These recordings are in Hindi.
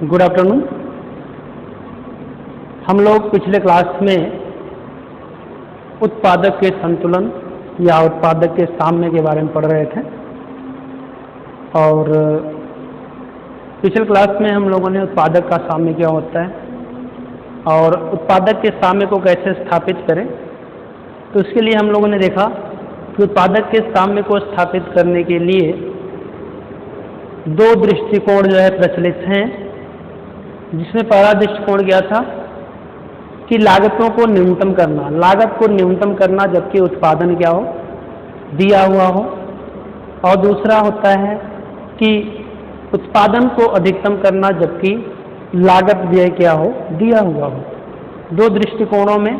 Good afternoon. हम लोग पिछले क्लास में उत्पादक के संतुलन या उत्पादक के साम्य के बारे में पढ़ रहे थे और पिछले क्लास में हम लोगों ने उत्पादक का साम्य क्या होता है और उत्पादक के साम्य को कैसे स्थापित करें। तो इसके लिए हम लोगों ने देखा कि उत्पादक के साम्य को स्थापित करने के लिए दो दृष्टिकोण जो है प्रचलित हैं, जिसमें पहला दृष्टिकोण क्या था कि लागतों को न्यूनतम करना, लागत को न्यूनतम करना जबकि उत्पादन क्या हो, दिया हुआ हो। और दूसरा होता है कि उत्पादन को अधिकतम करना जबकि लागत व्यय क्या हो, दिया हुआ हो। दो दृष्टिकोणों में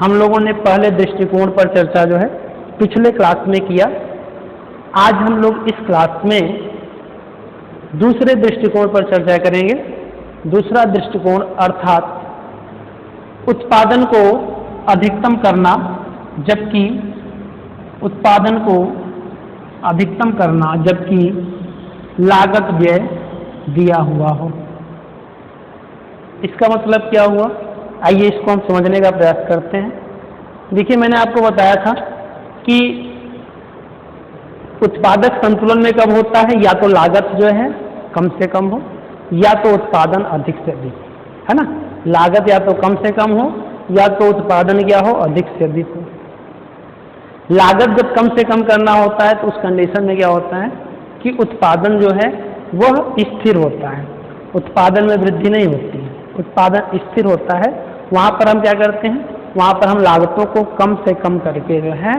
हम लोगों ने पहले दृष्टिकोण पर चर्चा जो है पिछले क्लास में किया। आज हम लोग इस क्लास में दूसरे दृष्टिकोण पर चर्चा करेंगे। दूसरा दृष्टिकोण अर्थात उत्पादन को अधिकतम करना जबकि उत्पादन को अधिकतम करना जबकि लागत व्यय दिया हुआ हो। इसका मतलब क्या हुआ, आइए इसको हम समझने का प्रयास करते हैं। देखिए, मैंने आपको बताया था कि उत्पादक संतुलन में कब होता है, या तो लागत जो है कम से कम हो या तो उत्पादन अधिक से अधिक, है ना। लागत या तो कम से कम हो या तो उत्पादन क्या हो, अधिक से अधिक हो। लागत जब कम से कम करना होता है तो उस कंडीशन में क्या होता है कि उत्पादन जो है वह स्थिर होता है, उत्पादन में वृद्धि नहीं होती है, उत्पादन स्थिर होता है। वहाँ पर हम क्या करते हैं, वहाँ पर हम लागतों को कम से कम करके जो है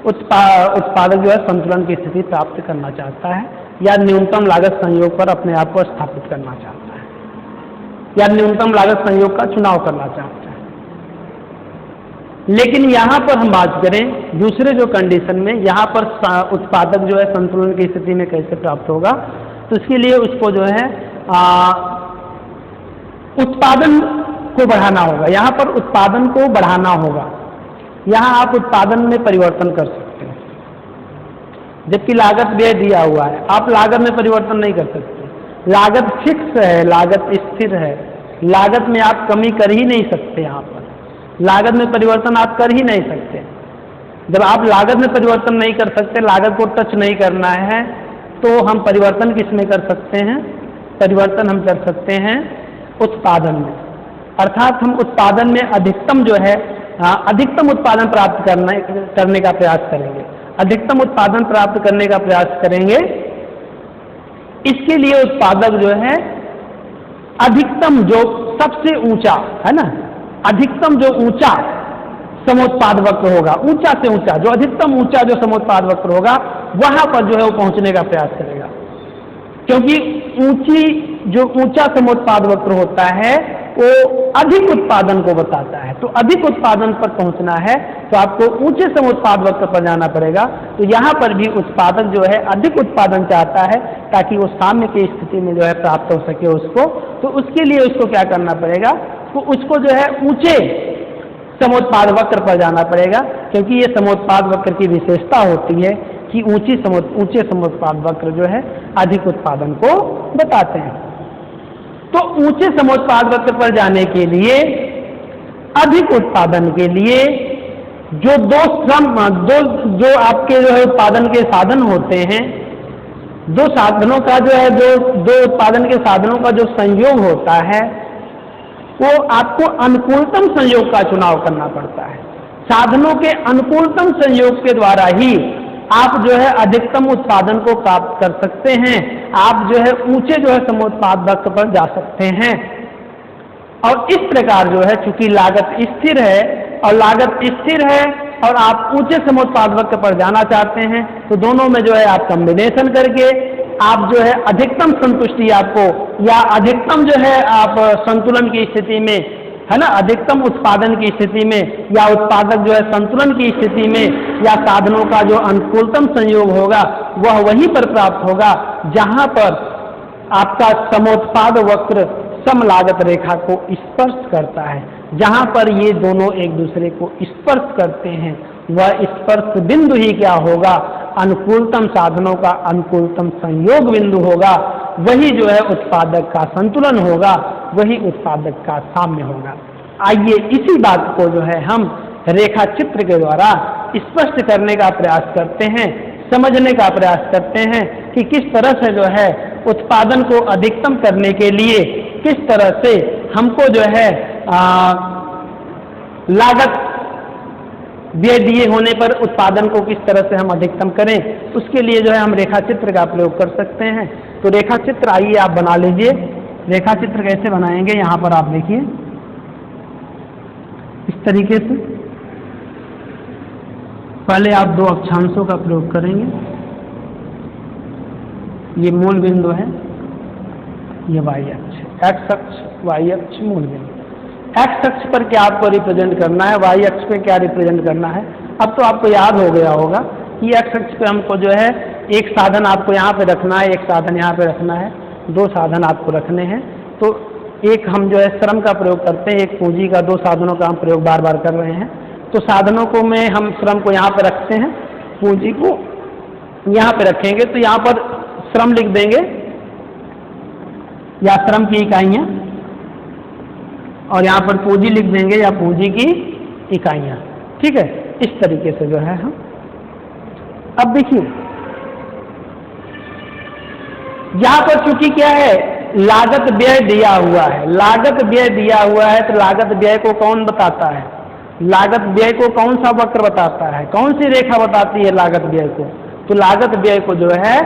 उत्पादक जो है संतुलन की स्थिति प्राप्त करना चाहता है या न्यूनतम लागत संयोग पर अपने आप को स्थापित करना चाहता है या न्यूनतम लागत संयोग का चुनाव करना चाहता है। लेकिन यहाँ पर हम बात करें दूसरे जो कंडीशन में, यहाँ पर उत्पादक जो है संतुलन की स्थिति में कैसे प्राप्त होगा, तो इसके लिए उसको जो है उत्पादन को बढ़ाना होगा। यहाँ पर उत्पादन को बढ़ाना होगा। यहाँ आप उत्पादन में परिवर्तन कर सकते हैं जबकि लागत व्यय दिया हुआ है। आप लागत में परिवर्तन नहीं कर सकते, लागत फिक्स है, लागत स्थिर है, लागत में आप कमी कर ही नहीं सकते। यहाँ पर लागत में परिवर्तन आप कर ही नहीं सकते। जब आप लागत में परिवर्तन नहीं कर सकते, लागत को टच नहीं करना है, तो हम परिवर्तन किस में कर सकते हैं, परिवर्तन हम कर सकते हैं उत्पादन में। अर्थात हम उत्पादन में अधिकतम जो है अधिकतम उत्पादन प्राप्त करने का प्रयास करेंगे, अधिकतम उत्पादन प्राप्त करने का प्रयास करेंगे। इसके लिए उत्पादक जो है अधिकतम जो सबसे ऊंचा है ना, अधिकतम जो ऊंचा समोत्पाद वक्र होगा, ऊंचा से ऊंचा जो अधिकतम ऊंचा जो समोत्पाद वक्र होगा वहां पर जो है वो पहुंचने का प्रयास करेगा। क्योंकि जो ऊंचा समोत्पाद वक्र होता है वो अधिक उत्पादन को बताता है। तो अधिक उत्पादन पर पहुंचना है तो आपको ऊंचे समोत्पाद वक्र पर जाना पड़ेगा। तो यहाँ पर भी उत्पादक जो है अधिक उत्पादन चाहता है ताकि वो साम्य की स्थिति में जो है प्राप्त हो सके उसको। तो उसके लिए उसको क्या करना पड़ेगा, तो उसको जो है ऊंचे समोत्पाद वक्र पर जाना पड़ेगा, क्योंकि ये समोत्पाद वक्र की विशेषता होती है कि ऊंचे समोत्पाद वक्र जो है अधिक उत्पादन को बताते हैं। तो ऊंचे समोत्पाद वक्र पर जाने के लिए, अधिक उत्पादन के लिए जो जो आपके जो है उत्पादन के साधन होते हैं, दो साधनों का जो है दो उत्पादन के साधनों का जो संयोग होता है वो आपको अनुकूलतम संयोग का चुनाव करना पड़ता है। साधनों के अनुकूलतम संयोग के द्वारा ही आप जो है अधिकतम उत्पादन को प्राप्त कर सकते हैं। आप जो है ऊंचे जो है समोत्पाद वक्र पर जा सकते हैं। और इस प्रकार जो है चूंकि लागत स्थिर है और लागत स्थिर है और आप ऊंचे समोत्पाद वक्र पर जाना चाहते हैं, तो दोनों में जो है आप कॉम्बिनेशन करके आप जो है अधिकतम संतुष्टि आपको या अधिकतम जो है आप संतुलन की स्थिति में, है ना, अधिकतम उत्पादन की स्थिति में या उत्पादक जो है संतुलन की स्थिति में या साधनों का जो अनुकूलतम संयोग होगा वह वहीं पर प्राप्त होगा जहां पर आपका समोत्पाद वक्र समलागत रेखा को स्पर्श करता है। जहां पर ये दोनों एक दूसरे को स्पर्श करते हैं वह स्पर्श बिंदु ही क्या होगा, अनुकूलतम साधनों का अनुकूलतम संयोग बिंदु होगा। वही जो है उत्पादक का संतुलन होगा, वही उत्पादक का साम्य होगा। आइए इसी बात को जो है हम रेखा चित्र के द्वारा स्पष्ट करने का प्रयास करते हैं, समझने का प्रयास करते हैं कि किस तरह से जो है उत्पादन को अधिकतम करने के लिए किस तरह से हमको जो है लागत व्यय दिए होने पर उत्पादन को किस तरह से हम अधिकतम करें, उसके लिए जो है हम रेखा चित्र का प्रयोग कर सकते हैं। तो रेखा चित्र आइए आप बना लीजिए। रेखा चित्र कैसे बनाएंगे, यहाँ पर आप देखिए इस तरीके से। पहले आप दो अक्षांशों का प्रयोग करेंगे। ये मूल बिंदु है, ये वाई अक्ष, एक्स अक्ष वाई अक्ष मूल बिंदु। एक्स अक्ष पर क्या आपको रिप्रेजेंट करना है, वाई अक्ष पे क्या रिप्रेजेंट करना है। अब तो आपको याद हो गया होगा कि एक्स अक्ष पे हमको जो है एक साधन आपको यहाँ पे रखना है, एक साधन यहाँ पे रखना है, दो साधन आपको रखने हैं। तो एक हम जो है श्रम का प्रयोग करते हैं, एक पूंजी का, दो साधनों का हम प्रयोग बार बार कर रहे हैं। तो साधनों को में हम श्रम को यहाँ पे रखते हैं, पूंजी को यहाँ पे रखेंगे। तो यहाँ पर श्रम लिख देंगे या श्रम की इकाइयाँ, और यहाँ पर पूंजी लिख देंगे या पूंजी की इकाइयाँ। ठीक है, इस तरीके से जो है हम। अब देखिए यहाँ पर चूंकि क्या है, लागत व्यय दिया हुआ है, लागत व्यय दिया हुआ है, तो लागत व्यय को कौन बताता है, लागत व्यय को कौन सा वक्र बताता है, कौन सी रेखा बताती है लागत व्यय को। तो लागत व्यय को जो है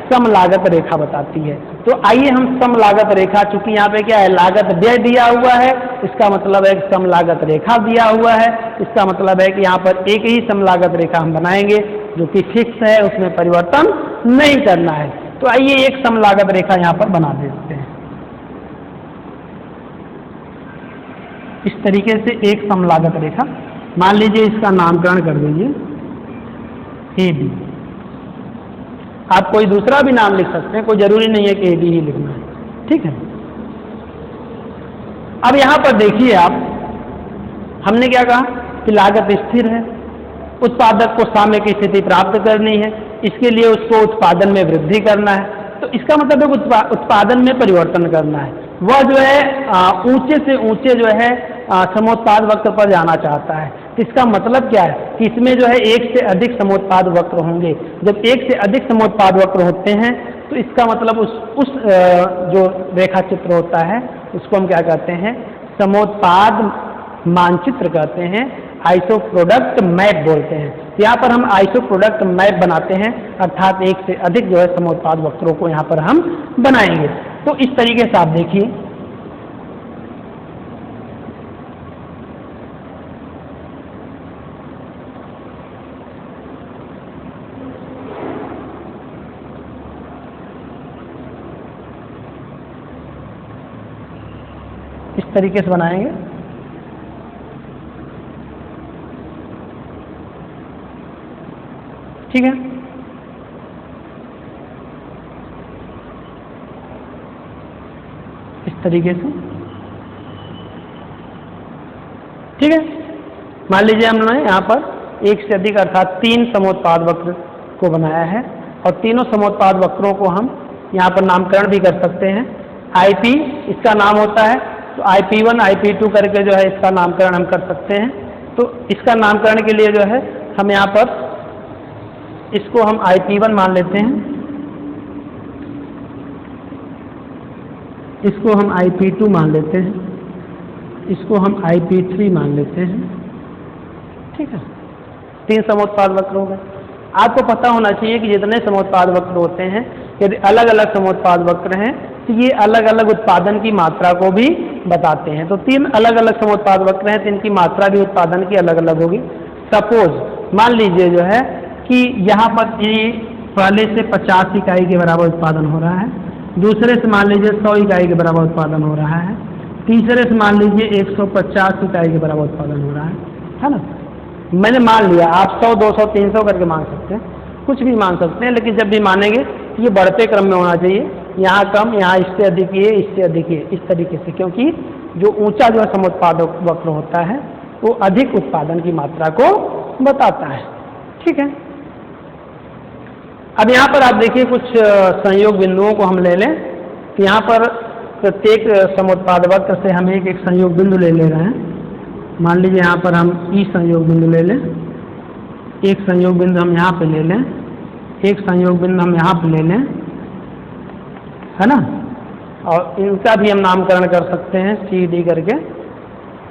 सम लागत रेखा बताती है। तो आइए हम सम लागत रेखा, चूंकि यहाँ पे क्या है लागत व्यय दिया हुआ है, इसका मतलब है सम लागत रेखा दिया हुआ है। इसका मतलब है कि यहाँ पर एक ही सम लागत रेखा हम बनाएंगे जो कि फिक्स है, उसमें परिवर्तन नहीं करना है। तो आइए एक सम लागत रेखा यहाँ पर बना देते हैं। इस तरीके से एक सम लागत रेखा, मान लीजिए इसका नामकरण कर दीजिए ए बी। आप कोई दूसरा भी नाम लिख सकते हैं, कोई जरूरी नहीं है कि ए बी ही लिखना है। ठीक है, अब यहाँ पर देखिए आप, हमने क्या कहा कि लागत स्थिर है, उत्पादक को साम्य की स्थिति प्राप्त करनी है, इसके लिए उसको उत्पादन में वृद्धि करना है। तो इसका मतलब है उत्पादन में परिवर्तन करना है। वह जो है ऊंचे से ऊंचे जो है समोत्पाद वक्र पर जाना चाहता है। तो इसका मतलब क्या है कि इसमें जो है एक से अधिक समोत्पाद वक्र होंगे। जब एक से अधिक समोत्पाद वक्र होते हैं तो इसका मतलब उस जो रेखा चित्र होता है उसको हम क्या कहते हैं, समोत्पाद मानचित्र कहते हैं, आइसो प्रोडक्ट मैप बोलते हैं। यहाँ पर हम आइसो प्रोडक्ट मैप बनाते हैं, अर्थात एक से अधिक जो है समोत्पाद वक्रों को यहाँ पर हम बनाएंगे। तो इस तरीके से आप देखिए, इस तरीके से बनाएंगे। ठीक है, इस तरीके से। ठीक है, मान लीजिए हमने यहाँ पर एक से अधिक अर्थात 3 समोत्पाद वक्र को बनाया है, और तीनों समोत्पाद वक्रों को हम यहाँ पर नामकरण भी कर सकते हैं। IP इसका नाम होता है, तो IP1 IP2 करके जो है इसका नामकरण हम कर सकते हैं। तो इसका नामकरण के लिए जो है हम यहाँ पर इसको हम IP1 मान लेते हैं, इसको हम IP2 मान लेते हैं, इसको हम IP3 मान लेते हैं। ठीक है, 3 समोत्पाद वक्र हो गए। आपको पता होना चाहिए कि जितने समोत्पाद वक्र होते हैं, यदि अलग अलग समोत्पाद वक्र हैं तो ये अलग अलग उत्पादन की मात्रा को भी बताते हैं। तो 3 अलग अलग समोत्पाद वक्र हैं तो इनकी मात्रा भी उत्पादन की अलग अलग होगी। सपोज मान लीजिए जो है कि यहाँ पर ये पहले से 50 इकाई के बराबर उत्पादन हो रहा है, दूसरे से मान लीजिए 100 इकाई के बराबर उत्पादन हो रहा है, तीसरे से मान लीजिए 150 इकाई के बराबर उत्पादन हो रहा है ना। मैंने मान लिया, आप 100, 200, 300 करके मान सकते हैं, कुछ भी मान सकते हैं, लेकिन जब भी मानेंगे ये बढ़ते क्रम में होना चाहिए। यहाँ कम, यहाँ इससे अधिक ये, इससे अधिक ये, इस तरीके से, क्योंकि जो ऊंचा जो समोत्पाद वक्र होता है वो अधिक उत्पादन की मात्रा को बताता है। ठीक है, अब यहाँ पर आप देखिए कुछ संयोग बिंदुओं को हम ले लें। तो यहाँ पर प्रत्येक समुत्पाद वक्र से हम एक एक संयोग बिंदु ले रहे हैं। मान लीजिए यहाँ पर हम ई संयोग बिंदु ले लें, एक संयोग बिंदु हम यहाँ पे ले लें, एक संयोग बिंदु हम यहाँ पे ले लें, है ना। और इनका भी हम नामकरण कर सकते हैं सी डी करके।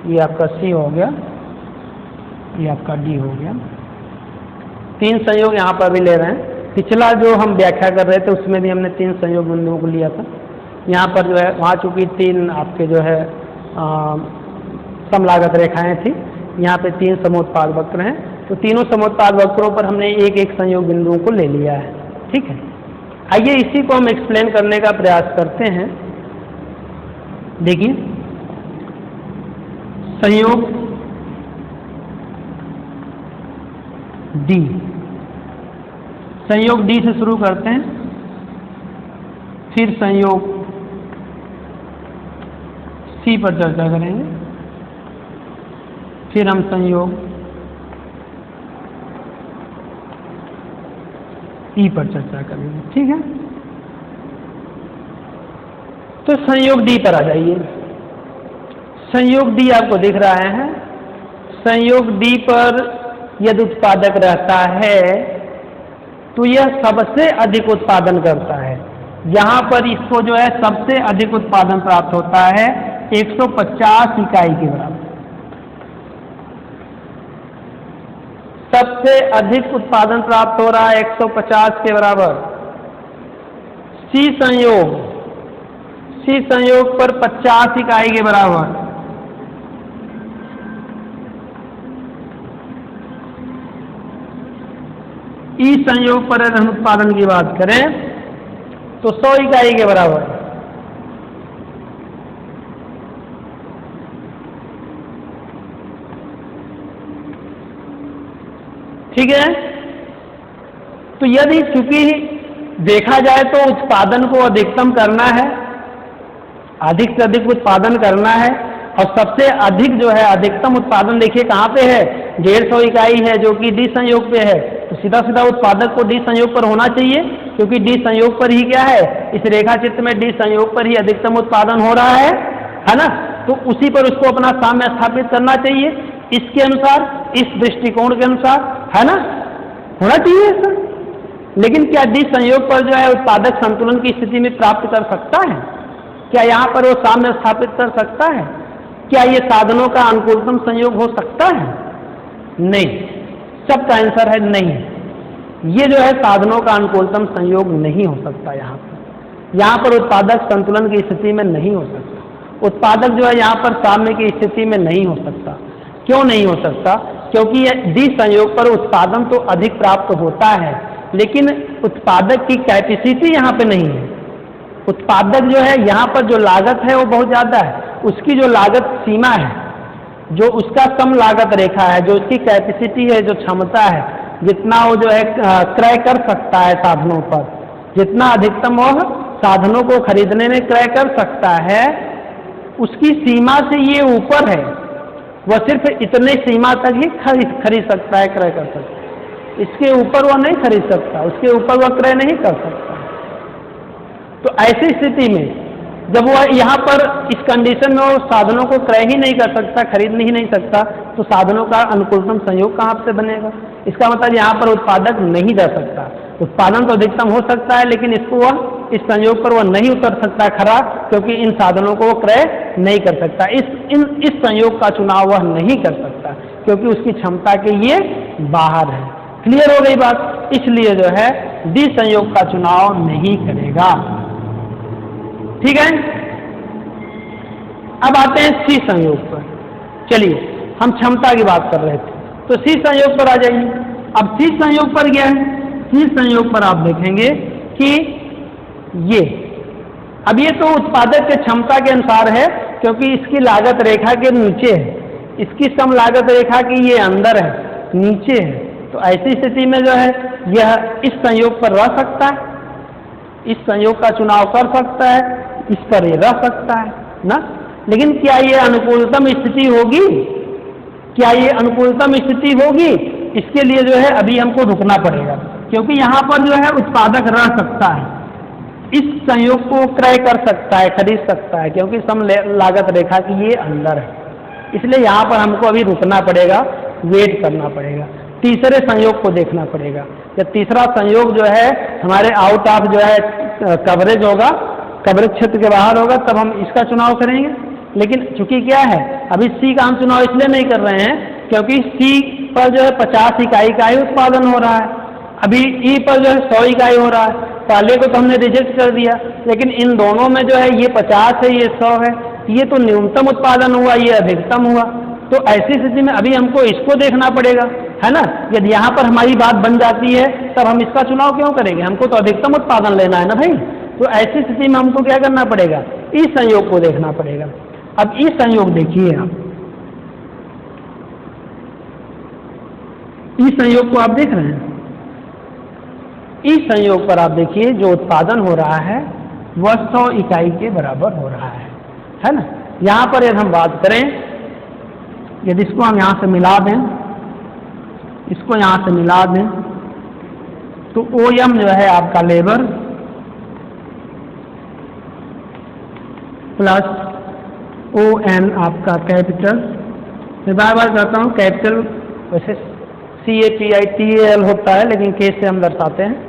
ये आपका सी हो गया, ये आपका डी हो गया। 3 संयोग यहाँ पर भी ले रहे हैं। पिछला जो हम व्याख्या कर रहे थे उसमें भी हमने 3 संयोग बिंदुओं को लिया था। यहाँ पर जो है वहाँ चूँकि 3 आपके जो है समलागत रेखाएं थी, यहाँ पे 3 समुत्पाद वक्र हैं, तो तीनों समुत्पाद वक्रों पर हमने एक एक संयोग बिंदुओं को ले लिया है। ठीक है, आइए इसी को हम एक्सप्लेन करने का प्रयास करते हैं। देखिए, संयोग डी, संयोग डी से शुरू करते हैं, फिर संयोग सी पर चर्चा करेंगे, फिर हम संयोग ई पर चर्चा करेंगे। ठीक है, तो संयोग डी पर आ जाइए। संयोग डी आपको दिख रहा है। संयोग डी पर यदि उत्पादक रहता है तो यह सबसे अधिक उत्पादन करता है। यहाँ पर इसको जो है सबसे अधिक उत्पादन प्राप्त होता है 150 इकाई के बराबर। सबसे अधिक उत्पादन प्राप्त हो रहा है 150 के बराबर। सी संयोग पर 50 इकाई के बराबर। ई संयोग पर यदि हम उत्पादन की बात करें तो 100 इकाई के बराबर। ठीक है, तो यदि चूंकि देखा जाए तो उत्पादन को अधिकतम करना है, अधिक से अधिक उत्पादन करना है, और सबसे अधिक जो है अधिकतम उत्पादन देखिए कहाँ पे है, 150 इकाई है जो कि डी संयोग पे है। तो सीधा सीधा उत्पादक को डी संयोग पर होना चाहिए, क्योंकि डी संयोग पर ही क्या है, इस रेखा चित्र में डी संयोग पर ही अधिकतम उत्पादन हो रहा है ना। तो उसी पर उसको अपना साम्य स्थापित करना चाहिए, इसके अनुसार, इस दृष्टिकोण के अनुसार, है ना, होना चाहिए ऐसा। लेकिन क्या डी संयोग पर जो है उत्पादक संतुलन की स्थिति में प्राप्त कर सकता है? क्या यहाँ पर वो साम्य स्थापित कर सकता है? क्या ये साधनों का अनुकूलतम संयोग हो सकता है? नहीं, सबका आंसर है नहीं। ये जो है साधनों का अनुकूलतम संयोग नहीं हो सकता। यहाँ पर उत्पादक संतुलन की स्थिति में नहीं हो सकता। उत्पादक जो है यहाँ पर साम्य की स्थिति में नहीं हो सकता। क्यों नहीं हो सकता? क्योंकि डी संयोग पर उत्पादन तो अधिक प्राप्त होता है, लेकिन उत्पादक की कैपेसिटी यहाँ पे नहीं है। उत्पादक जो है यहाँ पर जो लागत है वो बहुत ज़्यादा है, उसकी जो लागत सीमा है, जो उसका कम लागत रेखा है, जो उसकी कैपेसिटी है, जो क्षमता है, जितना वो जो है क्रय कर सकता है साधनों पर, जितना अधिकतम वह साधनों को खरीदने में क्रय कर सकता है, उसकी सीमा से ये ऊपर है। वह सिर्फ इतने सीमा तक ही खरीद सकता है, क्रय कर सकता है। इसके ऊपर वह नहीं खरीद सकता, उसके ऊपर वह क्रय नहीं कर सकता। तो ऐसी स्थिति में जब वह यहाँ पर इस कंडीशन में वो साधनों को क्रय ही नहीं कर सकता, खरीद ही नहीं सकता, तो साधनों का अनुकूलतम संयोग कहाँ से बनेगा? इसका मतलब यहाँ पर उत्पादक नहीं जा सकता। उत्पादन तो अधिकतम हो सकता है, लेकिन इसको वह इस संयोग पर वह नहीं उतर सकता खरा, क्योंकि इन साधनों को वो क्रय नहीं कर सकता। इस संयोग का चुनाव वह नहीं कर सकता, क्योंकि उसकी क्षमता के ये बाहर है। क्लियर हो गई बात? इसलिए जो है डी संयोग का चुनाव नहीं करेगा। ठीक है, अब आते हैं सी संयोग पर। चलिए, हम क्षमता की बात कर रहे थे, तो सी संयोग पर आ जाइए। अब सी संयोग पर क्या है? सी संयोग पर आप देखेंगे कि अब ये तो उत्पादक के क्षमता के अनुसार है, क्योंकि इसकी लागत रेखा के नीचे है, इसकी सम लागत रेखा की ये अंदर है, नीचे है। तो ऐसी स्थिति में जो है यह इस संयोग पर रह सकता है, इस संयोग का चुनाव कर सकता है, इस पर ये रह सकता है ना। लेकिन क्या ये अनुकूलतम स्थिति होगी? क्या ये अनुकूलतम स्थिति होगी? इसके लिए जो है अभी हमको रुकना पड़ेगा, क्योंकि यहाँ पर जो है उत्पादक रह सकता है, इस संयोग को क्रय कर सकता है, खरीद सकता है, क्योंकि सम लागत रेखा की ये अंदर है। इसलिए यहाँ पर हमको अभी रुकना पड़ेगा, वेट करना पड़ेगा, तीसरे संयोग को देखना पड़ेगा। जब तीसरा संयोग जो है हमारे आउट ऑफ जो है कवरेज होगा, कवरेज क्षेत्र के बाहर होगा, तब हम इसका चुनाव करेंगे। लेकिन चूंकि क्या है, अभी सी का हम चुनाव इसलिए नहीं कर रहे हैं क्योंकि सी पर जो है 50 इकाई का ही उत्पादन हो रहा है, अभी ई पर जो है 100 इकाई हो रहा है। पहले को तो हमने रिजेक्ट कर दिया, लेकिन इन दोनों में जो है ये 50 है, ये 100 है, ये तो न्यूनतम उत्पादन हुआ, ये अधिकतम हुआ। तो ऐसी स्थिति में अभी हमको इसको देखना पड़ेगा, है ना। यदि यहाँ पर हमारी बात बन जाती है तब हम इसका चुनाव क्यों करेंगे, हमको तो अधिकतम उत्पादन लेना है ना भाई। तो ऐसी स्थिति में हमको क्या करना पड़ेगा, इस संयोग को देखना पड़ेगा। अब इस संयोग देखिए आप, इस संयोग को आप देख रहे हैं, इस संयोग पर आप देखिए जो उत्पादन हो रहा है वह 100 इकाई के बराबर हो रहा है ना। यहाँ पर यदि हम बात करें, यदि इसको हम यहाँ से मिला दें, इसको यहाँ से मिला दें, तो OM जो है आपका लेबर प्लस ON आपका कैपिटल, मैं बार बार कहता हूँ कैपिटल वैसे CAPITAL होता है, लेकिन K से हम दर्शाते हैं।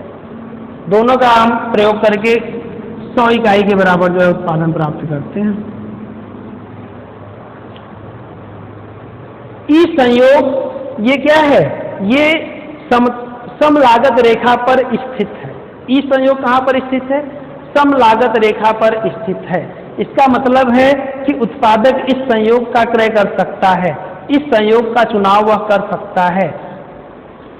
दोनों का हम प्रयोग करके 100 इकाई के बराबर जो है उत्पादन प्राप्त करते हैं। ई संयोग ये क्या है, ये सम लागत रेखा पर स्थित है। ई संयोग कहाँ पर स्थित है, सम लागत रेखा पर स्थित है। इसका मतलब है कि उत्पादक इस संयोग का क्रय कर सकता है, इस संयोग का चुनाव वह कर सकता है,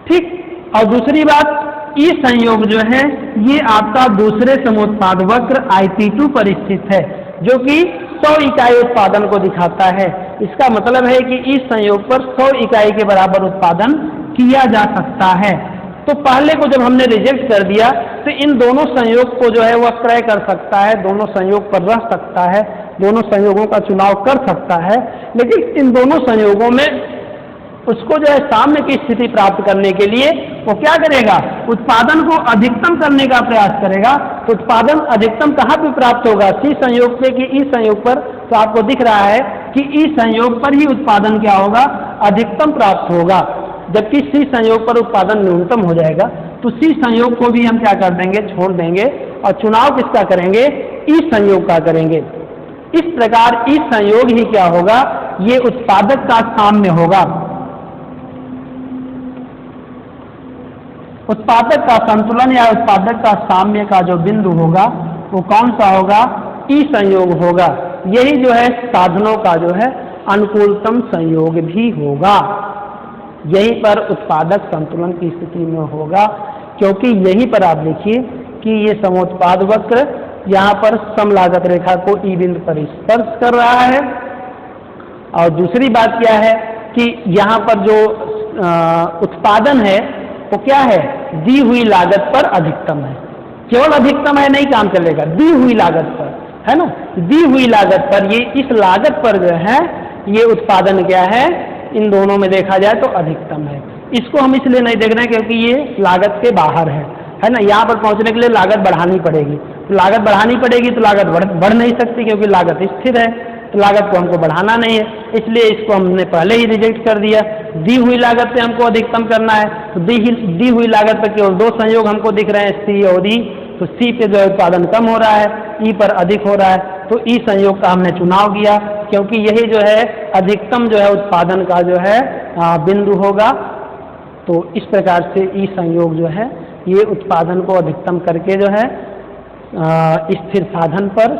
ठीक। और दूसरी बात, ई संयोग जो है ये आपका दूसरे समोत्पाद वक्र IP2 पर स्थित है, जो कि 100 इकाई उत्पादन को दिखाता है। इसका मतलब है कि इस संयोग पर 100 इकाई के बराबर उत्पादन किया जा सकता है। तो पहले को जब हमने रिजेक्ट कर दिया तो इन दोनों संयोग को जो है वह क्रय कर सकता है, दोनों संयोग पर रह सकता है, दोनों संयोगों का चुनाव कर सकता है। लेकिन इन दोनों संयोगों में उसको जो है साम्य की स्थिति प्राप्त करने के लिए वो क्या करेगा, उत्पादन को अधिकतम करने का प्रयास करेगा। तो उत्पादन अधिकतम कहाँ पे प्राप्त होगा, सी संयोग पे कि ई संयोग पर। तो आपको दिख रहा है कि ई संयोग पर ही उत्पादन क्या होगा, अधिकतम प्राप्त होगा, जबकि सी संयोग पर उत्पादन न्यूनतम हो जाएगा। तो सी संयोग को भी हम क्या कर देंगे, छोड़ देंगे, और चुनाव किसका करेंगे, ई संयोग का करेंगे। इस प्रकार ई संयोग ही क्या होगा, ये उत्पादक का साम्य होगा। उत्पादक का संतुलन या उत्पादक का साम्य का जो बिंदु होगा वो कौन सा होगा, ई संयोग होगा। यही जो है साधनों का जो है अनुकूलतम संयोग भी होगा, यहीं पर उत्पादक संतुलन की स्थिति में होगा। क्योंकि यहीं पर आप देखिए कि ये समोत्पाद वक्र यहाँ पर सम लागत रेखा को ई बिंदु पर स्पर्श कर रहा है। और दूसरी बात क्या है कि यहाँ पर जो उत्पादन है वो क्या है, दी हुई लागत पर अधिकतम है। केवल अधिकतम है नहीं काम चलेगा, दी हुई लागत पर, है ना। दी हुई लागत पर, ये इस लागत पर जो है ये उत्पादन क्या है, इन दोनों में देखा जाए तो अधिकतम है। इसको हम इसलिए नहीं देख रहे हैं क्योंकि ये लागत के बाहर है ना। यहाँ पर पहुँचने के लिए लागत बढ़ानी पड़ेगी, तो लागत बढ़ानी पड़ेगी तो लागत बढ़ नहीं सकती क्योंकि लागत स्थिर है, तो लागत को हमको बढ़ाना नहीं है, इसलिए इसको हमने पहले ही रिजेक्ट कर दिया। दी हुई लागत पे हमको अधिकतम करना है, तो दी हुई लागत पर केवल दो संयोग हमको दिख रहे हैं, सी और ई। तो सी पे जो है उत्पादन कम हो रहा है, ई पर अधिक हो रहा है, तो ई संयोग का हमने चुनाव किया क्योंकि यही जो है अधिकतम जो है उत्पादन का जो है बिंदु होगा। तो इस प्रकार से ई संयोग जो है ये उत्पादन को अधिकतम करके जो है स्थिर साधन पर,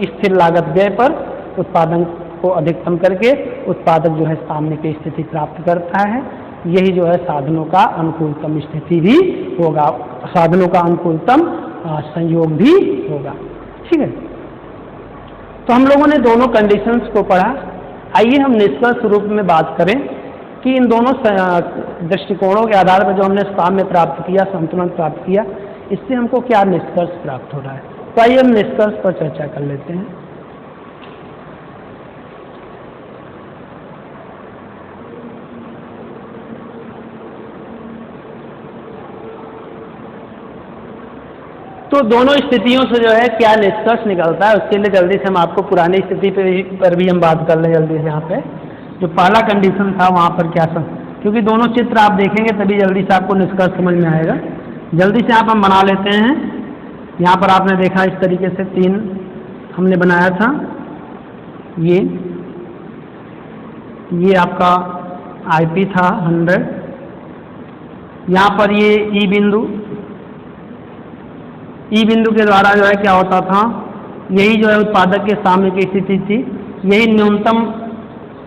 स्थिर लागत व्यय पर उत्पादन को अधिकतम करके उत्पादक जो है सामने की स्थिति प्राप्त करता है। यही जो है साधनों का अनुकूलतम स्थिति भी होगा, साधनों का अनुकूलतम संयोग भी होगा, ठीक है। तो हम लोगों ने दोनों कंडीशंस को पढ़ा। आइए हम निष्कर्ष रूप में बात करें कि इन दोनों दृष्टिकोणों के आधार पर जो हमने साम्य प्राप्त किया, संतुलन प्राप्त किया, इससे हमको क्या निष्कर्ष प्राप्त हो रहा है। तो आइए हम निष्कर्ष पर चर्चा कर लेते हैं। तो दोनों स्थितियों से जो है क्या निष्कर्ष निकलता है, उसके लिए जल्दी से हम आपको पुरानी स्थिति पर भी हम बात कर लें जल्दी से। यहाँ पे जो पहला कंडीशन था वहाँ पर क्या सब, क्योंकि दोनों चित्र आप देखेंगे तभी जल्दी से आपको निष्कर्ष समझ में आएगा। जल्दी से यहाँ पर हम बना लेते हैं। यहाँ पर आपने देखा इस तरीके से 3 हमने बनाया था। ये आपका IP था 100। यहाँ पर ये ई बिंदु के द्वारा जो है क्या होता था, यही जो है उत्पादक के सामने की स्थिति थी, यही न्यूनतम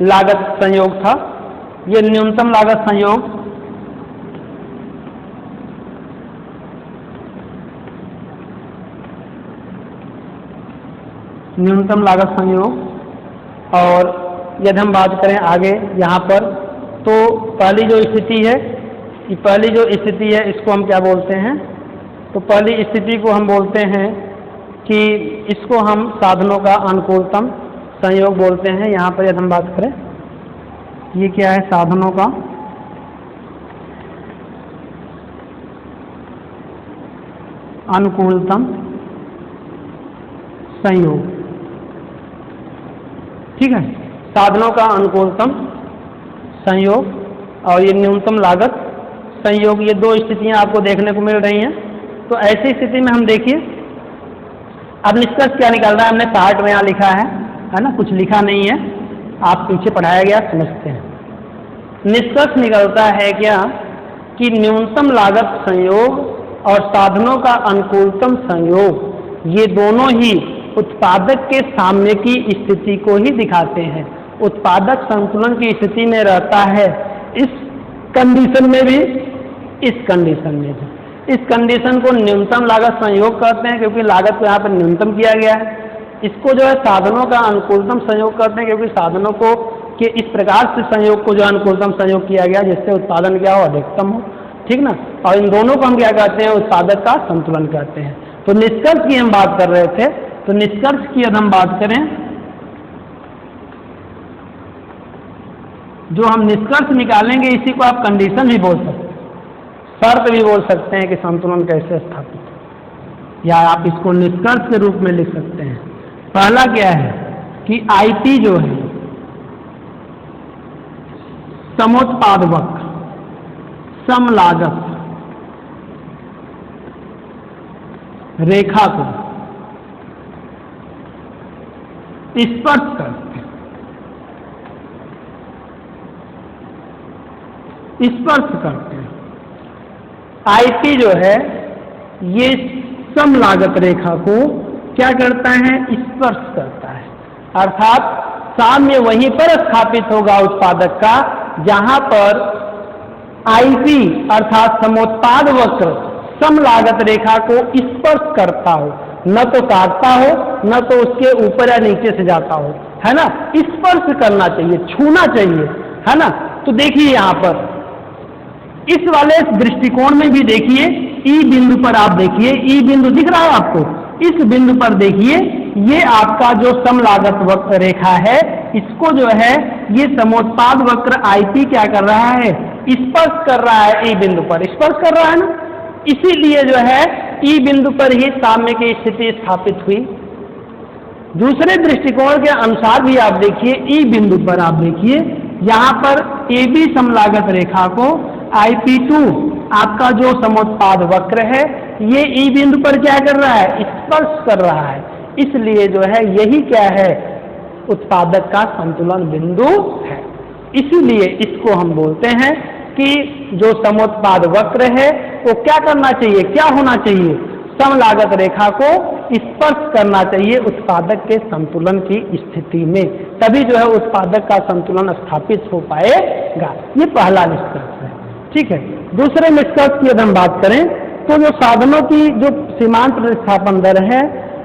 लागत संयोग था। ये न्यूनतम लागत संयोग और यदि हम बात करें आगे यहाँ पर, तो पहली जो स्थिति है, इसको हम क्या बोलते हैं, तो पहली स्थिति को हम बोलते हैं कि इसको हम साधनों का अनुकूलतम संयोग बोलते हैं। यहाँ पर यदि हम बात करें, ये क्या है, साधनों का अनुकूलतम संयोग। ठीक है, साधनों का अनुकूलतम संयोग और ये न्यूनतम लागत संयोग, ये 2 स्थितियां आपको देखने को मिल रही हैं। तो ऐसी स्थिति में हम देखिए, अब निष्कर्ष क्या निकल रहा है, हमने पार्ट में यहाँ लिखा है ना, कुछ लिखा नहीं है, आप पीछे पढ़ाया गया समझते हैं। निष्कर्ष निकलता है क्या कि न्यूनतम लागत संयोग और साधनों का अनुकूलतम संयोग, ये दोनों ही उत्पादक के सामने की स्थिति को ही दिखाते हैं। उत्पादक संतुलन की स्थिति में रहता है, इस कंडीशन में भी, इस कंडीशन में भी। इस कंडीशन को न्यूनतम लागत संयोग कहते हैं, क्योंकि लागत को यहाँ पर न्यूनतम किया गया है। इसको जो है साधनों का अनुकूलतम संयोग करते हैं, क्योंकि साधनों को के इस प्रकार से संयोग को जो अनुकूलतम संयोग किया गया जिससे उत्पादन क्या हो, अधिकतम हो। ठीक ना, और इन दोनों को हम क्या कहते हैं, उत्पादक का संतुलन कहते हैं। तो निष्कर्ष की हम बात कर रहे थे, तो निष्कर्ष की यदि हम बात करें, जो हम निष्कर्ष निकालेंगे इसी को आप कंडीशन भी बोल सकते हैं, शर्त भी बोल सकते हैं कि संतुलन कैसे स्थापित है, या आप इसको निष्कर्ष के रूप में लिख सकते हैं। पहला क्या है कि IP जो है समोत्पाद वक्र समलागत रेखा को स्पर्श करते हैं, IP जो है ये समलागत रेखा को क्या करता है, स्पर्श करता है, अर्थात साम्य वहीं पर स्थापित होगा उत्पादक का जहां पर IP अर्थात समोत्पाद वक्र समलागत रेखा को स्पर्श करता हो, न तो काटता हो न तो उसके ऊपर या नीचे से जाता हो, है ना। स्पर्श करना चाहिए, छूना चाहिए, है ना। तो देखिए यहाँ पर इस वाले दृष्टिकोण में भी देखिए, ई बिंदु पर आप देखिए, ई बिंदु दिख रहा है आपको, इस बिंदु पर देखिए, ये आपका जो समलागत वक्र रेखा है, इसको जो है ये समोत्पाद वक्र IP क्या कर रहा है, स्पर्श कर रहा है, ई बिंदु पर स्पर्श कर रहा है ना। इसीलिए जो है ई बिंदु पर ही साम्य की स्थिति स्थापित हुई। दूसरे दृष्टिकोण के अनुसार भी आप देखिए, ई बिंदु पर आप देखिए, यहाँ पर AB समलागत रेखा को IP2 आपका जो समोत्पाद वक्र है, ये ई बिंदु पर क्या कर रहा है, स्पर्श कर रहा है। इसलिए जो है यही क्या है, उत्पादक का संतुलन बिंदु है। इसीलिए इसको हम बोलते हैं कि जो समोत्पाद वक्र है वो क्या करना चाहिए, क्या होना चाहिए, समलागत रेखा को स्पर्श करना चाहिए उत्पादक के संतुलन की स्थिति में, तभी जो है उत्पादक का संतुलन स्थापित हो पाएगा। ये पहला निष्कर्ष है। ठीक है, दूसरे निष्कर्ष की यदि हम बात करें तो जो साधनों की जो सीमांत प्रतिस्थापन दर है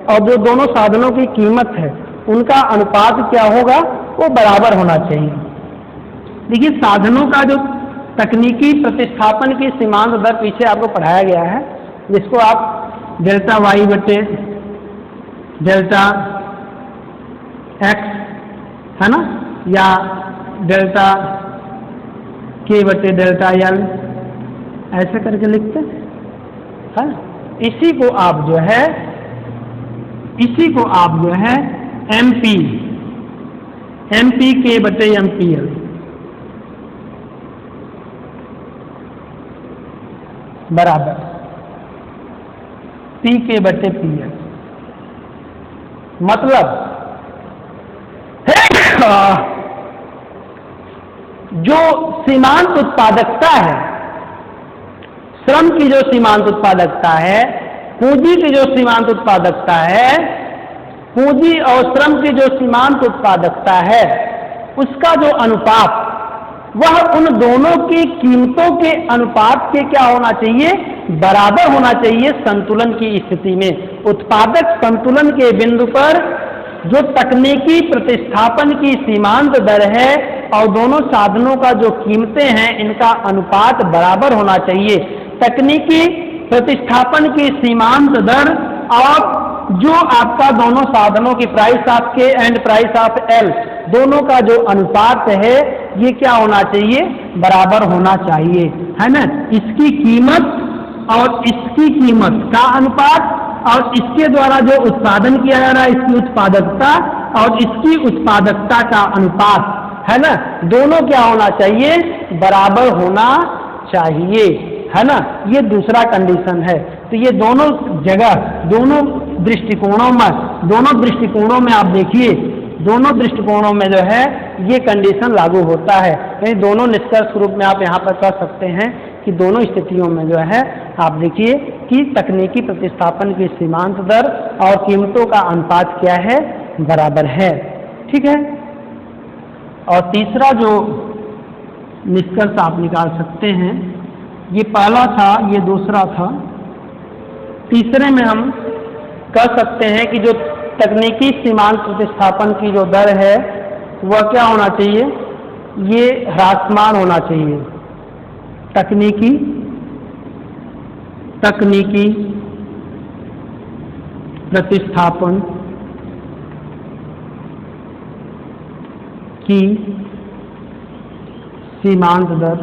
और जो दोनों साधनों की कीमत है उनका अनुपात क्या होगा, वो बराबर होना चाहिए। देखिए साधनों का जो तकनीकी प्रतिस्थापन की सीमांत दर पीछे आपको पढ़ाया गया है, जिसको आप डेल्टा वाई बटे डेल्टा एक्स, है ना, या डेल्टा के बटे डेल्टा एल ऐसे करके लिखते हैं। इसी को आप जो है MP के बटे MPL बराबर P के बटे PL। मतलब जो सीमांत उत्पादकता है, श्रम की जो सीमांत उत्पादकता है, पूंजी की जो सीमांत उत्पादकता है, पूंजी और श्रम की जो सीमांत उत्पादकता है, उसका जो अनुपात, वह उन दोनों की कीमतों के अनुपात के क्या होना चाहिए, बराबर होना चाहिए संतुलन की स्थिति में। उत्पादक संतुलन के बिंदु पर जो तकनीकी प्रतिस्थापन की सीमांत दर है और दोनों साधनों का जो कीमतें हैं, इनका अनुपात बराबर होना चाहिए। तकनीकी प्रतिस्थापन की सीमांत दर और जो आपका दोनों साधनों की प्राइस ऑफ के एंड प्राइस ऑफ एल, दोनों का जो अनुपात है, ये क्या होना चाहिए, बराबर होना चाहिए, है ना। इसकी कीमत और इसकी कीमत का अनुपात और इसके द्वारा जो उत्पादन किया जा रहा है, इसकी उत्पादकता और इसकी उत्पादकता का अनुपात, है ना, दोनों क्या होना चाहिए, बराबर होना चाहिए, है ना। ये दूसरा कंडीशन है। तो ये दोनों जगह, दोनों दृष्टिकोणों में आप देखिए, दोनों दृष्टिकोणों में जो है ये कंडीशन लागू होता है। यानी दोनों निष्कर्ष रूप में आप यहाँ पर कह सकते हैं कि दोनों स्थितियों में जो है आप देखिए कि तकनीकी प्रतिस्थापन की सीमांत दर और कीमतों का अनुपात क्या है, बराबर है। ठीक है। और तीसरा जो निष्कर्ष आप निकाल सकते हैं, ये पहला था, ये दूसरा था। तीसरे में हम कह सकते हैं कि जो तकनीकी सीमांत प्रतिस्थापन की जो दर है, वह क्या होना चाहिए, ये ह्रासमान होना चाहिए। तकनीकी प्रतिस्थापन की सीमांत दर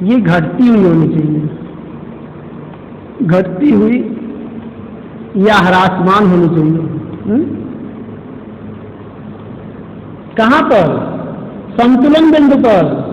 ये घटती हुई होनी चाहिए, घटती हुई या ह्रासमान होनी चाहिए। कहां पर, संतुलन बिंदु पर।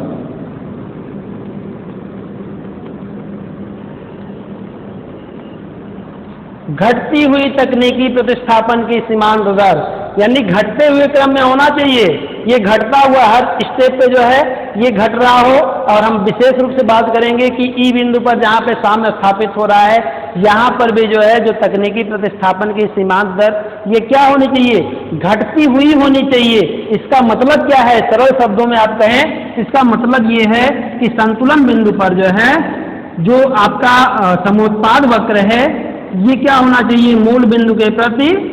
घटती हुई तकनीकी प्रतिस्थापन की सीमांत दर, यानी घटते हुए क्रम में होना चाहिए। ये घटता हुआ हर स्टेप पे जो है ये घट रहा हो। और हम विशेष रूप से बात करेंगे कि ई बिंदु पर जहाँ पे साम्य स्थापित हो रहा है, यहाँ पर भी जो है जो तकनीकी प्रतिस्थापन की सीमांत दर ये क्या होनी चाहिए, घटती हुई होनी चाहिए। इसका मतलब क्या है, सरल शब्दों में आप कहें, इसका मतलब ये है कि संतुलन बिंदु पर जो है जो आपका समोत्पाद वक्र है, ये क्या होना चाहिए, मूल बिंदु के प्रति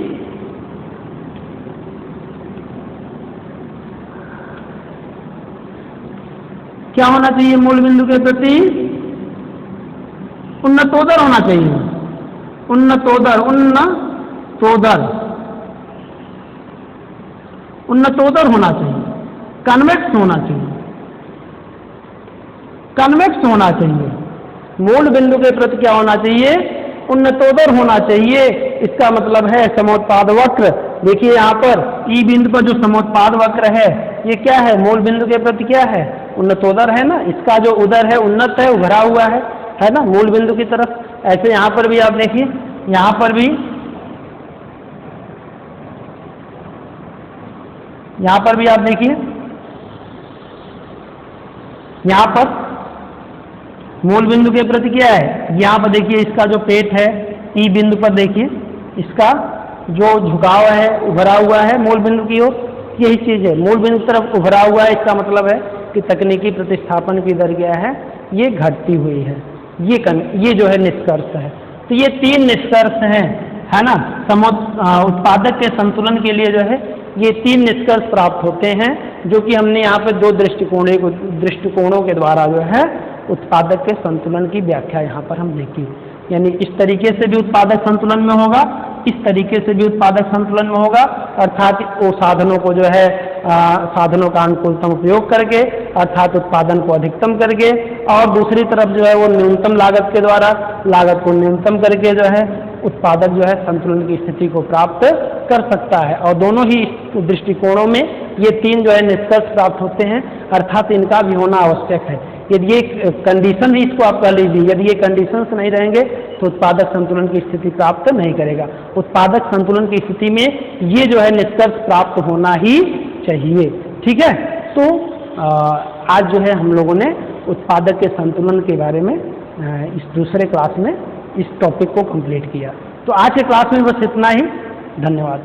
क्या होना चाहिए, मूल बिंदु के प्रति उन्नतोदर होना चाहिए। उन्नतोदर होना चाहिए, कन्वेक्स होना चाहिए, कन्वेक्स होना चाहिए। मूल बिंदु के प्रति क्या होना चाहिए, उन्नतोदर होना चाहिए। इसका मतलब है समोत्पाद वक्र, देखिए यहाँ पर ई बिंदु पर जो समोत्पाद वक्र है ये क्या है, मूल बिंदु के प्रति क्या है, उन्नतोदर है ना। इसका जो उदर है उन्नत है, उभरा हुआ है ना, मूल बिंदु की तरफ। ऐसे यहाँ पर भी आप देखिए, यहाँ पर भी आप देखिए, यहाँ पर मूल बिंदु के प्रति क्या है, यहाँ पर देखिए इसका जो पेट है ई बिंदु पर देखिए, इसका जो झुकाव है उभरा हुआ है मूल बिंदु की ओर, यही चीज है, मूल बिंदु की तरफ उभरा हुआ है। इसका मतलब है कि तकनीकी प्रतिस्थापन की दर क्या है, ये घटती हुई है। ये जो है निष्कर्ष है। तो ये तीन निष्कर्ष हैं, है ना। उत्पादक के संतुलन के लिए जो है ये तीन निष्कर्ष प्राप्त होते हैं, जो कि हमने यहाँ पे दो दृष्टिकोणों के द्वारा जो है उत्पादक के संतुलन की व्याख्या यहाँ पर हम देखी। यानी इस तरीके से भी उत्पादक संतुलन में होगा, इस तरीके से भी उत्पादक संतुलन में होगा, अर्थात वो साधनों को जो है साधनों का अनुकूलतम उपयोग करके, अर्थात उत्पादन को अधिकतम करके, और दूसरी तरफ जो है वो न्यूनतम लागत के द्वारा लागत को न्यूनतम करके जो है उत्पादक जो है संतुलन की स्थिति को प्राप्त कर सकता है। और दोनों ही दृष्टिकोणों में ये तीन जो है निष्कर्ष प्राप्त होते हैं, अर्थात इनका भी होना आवश्यक है। यदि ये कंडीशन ही, इसको आप कह लीजिए, यदि ये कंडीशंस नहीं रहेंगे तो उत्पादक संतुलन की स्थिति प्राप्त नहीं करेगा। उत्पादक संतुलन की स्थिति में ये जो है निष्कर्ष प्राप्त होना ही चाहिए। ठीक है, तो आज जो है हम लोगों ने उत्पादक के संतुलन के बारे में इस दूसरे क्लास में इस टॉपिक को कंप्लीट किया। तो आज के क्लास में बस इतना ही। धन्यवाद।